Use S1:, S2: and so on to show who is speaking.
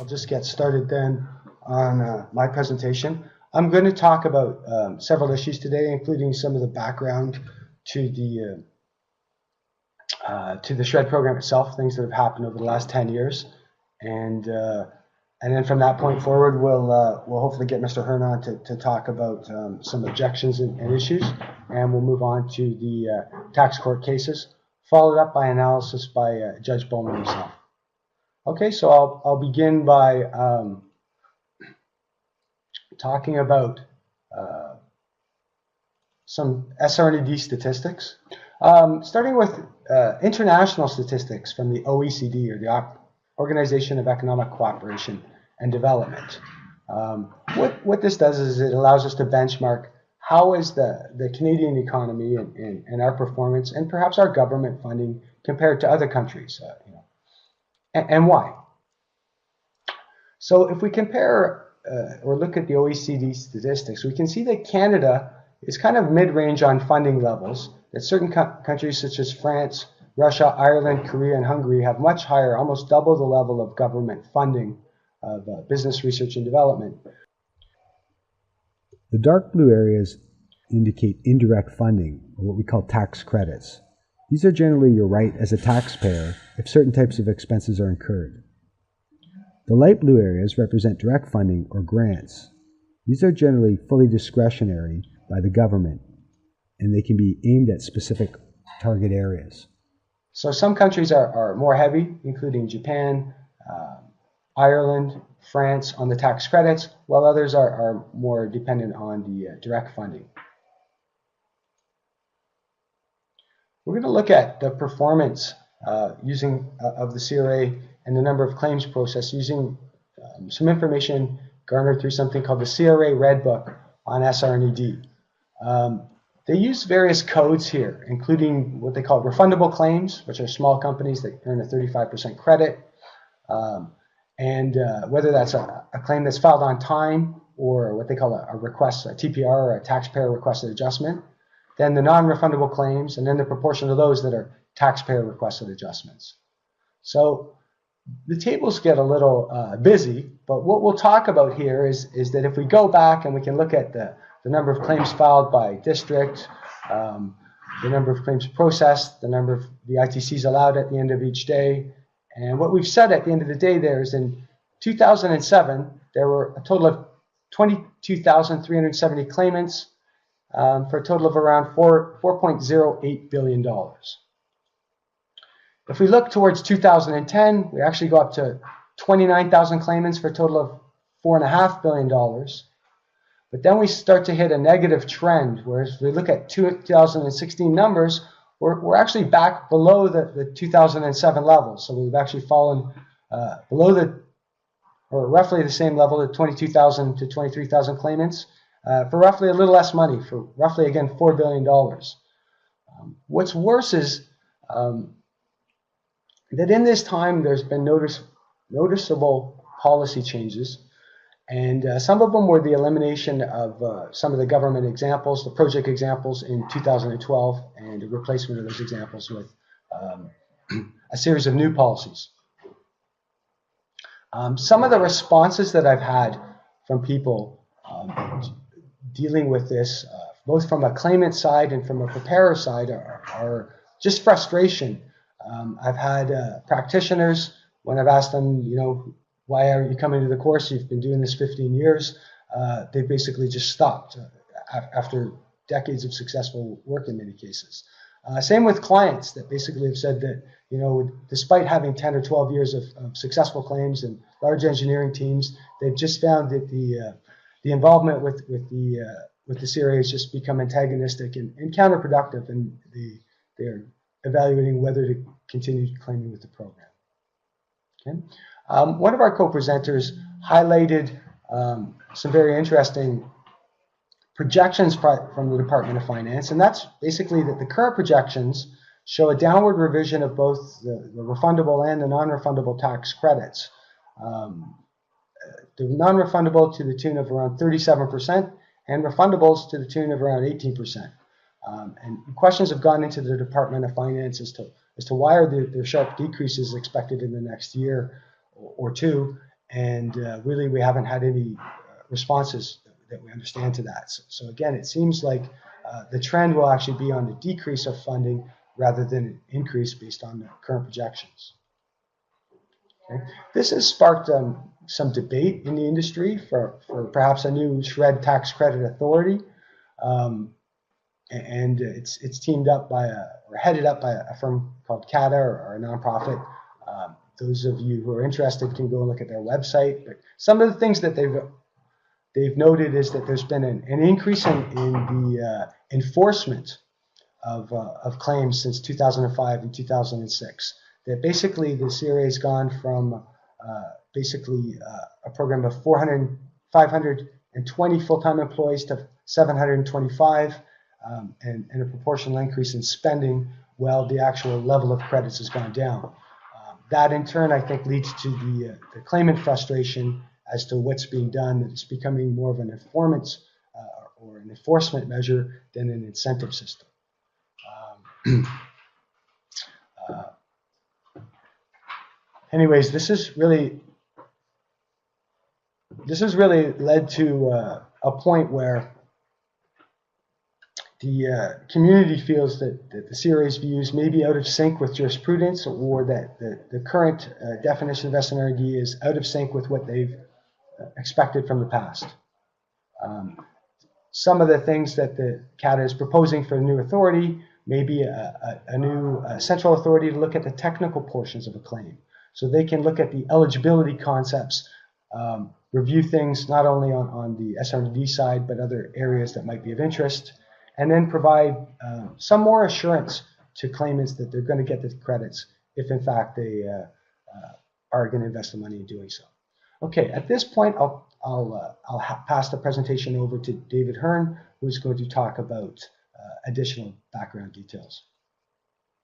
S1: I'll just get started then on my presentation. I'm going to talk about several issues today, including some of the background to the SR&ED program itself, things that have happened over the last 10 years, and then from that point forward, we'll hopefully get Mr. Hearn on to talk about some objections and issues, and we'll move on to the tax court cases, followed up by analysis by Judge Bowman himself. Okay, so I'll begin by talking about some SR&ED statistics, starting with international statistics from the OECD, or the Organization of Economic Cooperation and Development. What this does is it allows us to benchmark how is the Canadian economy and our performance and perhaps our government funding compared to other countries, and why. So if we compare or look at the OECD statistics, we can see that Canada is kind of mid-range on funding levels, that certain countries such as France, Russia, Ireland, Korea, and Hungary have much higher, almost double the level of government funding of business research and development.
S2: The dark blue areas indicate indirect funding, or what we call tax credits. These are generally your right as a taxpayer if certain types of expenses are incurred. The light blue areas represent direct funding, or grants. These are generally fully discretionary by the government, and they can be aimed at specific target areas.
S1: So some countries are more heavy, including Japan, Ireland, France, on the tax credits, while others are more dependent on the direct funding. We're going to look at the performance of the CRA and the number of claims processed using some information garnered through something called the CRA Red Book on SR&ED. They use various codes here, including what they call refundable claims, which are small companies that earn a 35% credit, and whether that's a claim that's filed on time or what they call a request, a TPR, or a taxpayer requested adjustment, then the non-refundable claims, and then the proportion of those that are taxpayer requested adjustments. So the tables get a little busy, but what we'll talk about here is that if we go back and we can look at the number of claims filed by district, the number of claims processed, the number of the ITCs allowed at the end of each day. And what we've said at the end of the day there is in 2007, there were a total of 22,370 claimants for a total of around $4.08 billion. If we look towards 2010, we actually go up to 29,000 claimants for a total of $4.5 billion. But then we start to hit a negative trend, whereas if we look at 2016 numbers, we're actually back below the 2007 levels. So we've actually fallen below or roughly the same level of 22,000 to 23,000 claimants for roughly a little less money, for roughly, again, $4 billion. What's worse is that in this time there's been noticeable policy changes. And some of them were the elimination of some of the government examples, the project examples in 2012, and a replacement of those examples with a series of new policies. Some of the responses that I've had from people dealing with this, both from a claimant side and from a preparer side, are just frustration. I've had practitioners, when I've asked them, why are you coming to the course? You've been doing this 15 years. They basically just stopped after decades of successful work in many cases. Same with clients that basically have said that, despite having 10 or 12 years of successful claims and large engineering teams, they've just found that the involvement with the CRA has just become antagonistic and counterproductive, and they're evaluating whether to continue claiming with the program. Okay. One of our co-presenters highlighted some very interesting projections from the Department of Finance, and that's basically that the current projections show a downward revision of both the refundable and the non-refundable tax credits. The non-refundable to the tune of around 37%, and refundables to the tune of around 18%. And questions have gone into the Department of Finance as to why are there sharp decreases expected in the next year or two, and really we haven't had any responses that we understand to that. So again, it seems like the trend will actually be on the decrease of funding rather than an increase based on the current projections. Okay. This has sparked some debate in the industry for perhaps a new SR&ED Tax Credit Authority, and it's teamed up by or headed up by a firm called CATA, or a nonprofit. Those of you who are interested can go and look at their website. But some of the things that they've noted is that there's been an increase in the enforcement of claims since 2005 and 2006. That basically the CRA has gone from basically a program of 520 full-time employees to 725, and a proportional increase in spending while the actual level of credits has gone down. That in turn, I think, leads to the claimant frustration as to what's being done. It's becoming more of an informant or an enforcement measure than an incentive system. Anyways, this has really led to a point where the community feels that the CRA's views may be out of sync with jurisprudence, or that the current definition of SR&ED is out of sync with what they've expected from the past. Some of the things that the CATA is proposing for the new authority may be a new central authority to look at the technical portions of a claim. So they can look at the eligibility concepts, review things not only on the SR&ED side, but other areas that might be of interest, and then provide some more assurance to claimants that they're going to get the credits if in fact they are going to invest the money in doing so. Okay, at this point, I'll pass the presentation over to David Hearn, who's going to talk about additional background details.